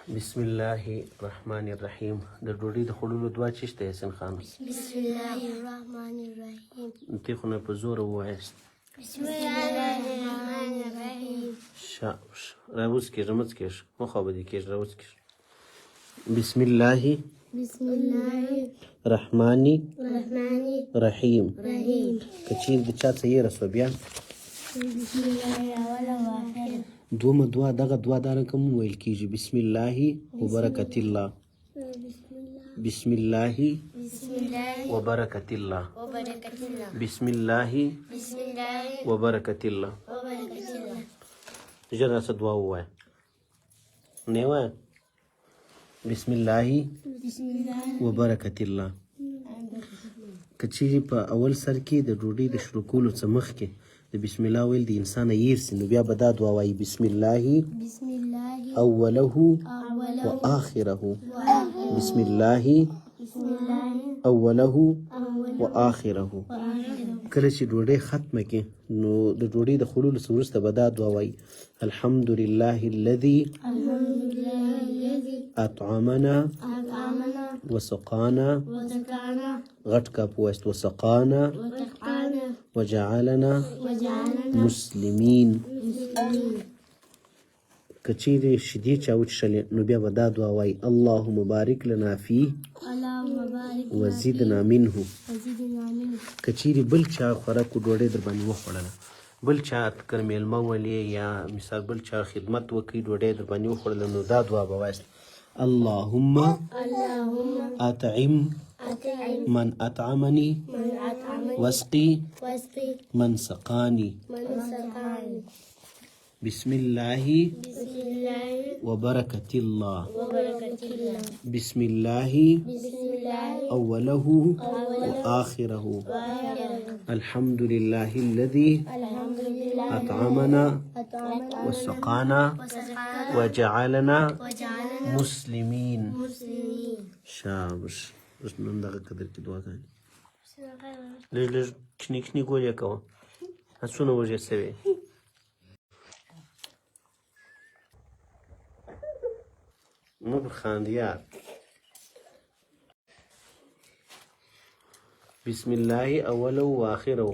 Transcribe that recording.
بسم الله الرحمن الرحیم. د ډوډۍ د خوړلو دعا څه شته یاسین خان؟ بسم الله الرحمن الرحیم. تی خو نه په زور ووایاست. بسم الله الرحمن الرحیم. راوز کېږه مڅ کېږه مخابدي کېږه راوز کېږه. بسم الله بسم الله الرحمن الرحیم. رحیم. که چیرې د چا څه یې رسوه بیا بسم الله اول و آخر. دومه دعا دغه دعا دا رقم ویل کېږي. بسم الله وبرکت الله. بسم الله بسم الله وبرکت الله. وبركة الله. بسم الله بسم الله وبرکت الله. وبركة الله. ژر راڅه دعا ووایه. نه وایه. بسم الله بسم الله وبرکت الله. که چیرې په اول سر کې د ډوډۍ د شروع کولو څخه مخکې د بسم الله ویل د انسان هیر سي نو بیا به دا دعا وایي. بسم الله بسم الله اوله أوله واخره. وآخره. بسم الله بسم الله اوله أوله واخره. وآخره. کله چې ډوډۍ ختمه کې نو د ډوډۍ د خوړلو څخه وروسته به دا دعا وایي. الحمد لله الذي الحمد لله الذي اطعمنا أطعمنا وسقانا وسقانا غټ کاپ وایست وسقانا وتقانا وجعلنا وجعلنا مسلمین. مسلمين. که چیرې شیدې چا وڅښلې نو بیا به دا دعا وایي. اللهم بارک لنا فيه اللهم بارك لنا وزدنا فيه منه. وزدنا منه. که چیرې بل چا خوراک ډوډۍ در باندې وخوړله بل چا کر میلمه ولې یا مثال بل چا خدمت وکړي ډوډۍ در باندې وخوړله نو دا دعا به وایست. اللهم اللهم اطعم أطعم من اطعمني من أطعمني واسقي واسقي من سقاني. من سقاني. بسم الله بسم الله وبركة الله. وبركة الله. بسم الله بسم الله أوله وآخره. وآخره. الحمد لله الذي الحمد لله أطعمنا أطعمنا وسقانا وسقانا وجعلنا وجعلنا مسلمين. مسلمين. شابش. اوس نن دغه قدر کې دعا کوي. لږ لږ کښنی کښنی ګول یې کوه. هڅونه وژې سوې. مه پر خاند یار. بسم الله اوله و آخره.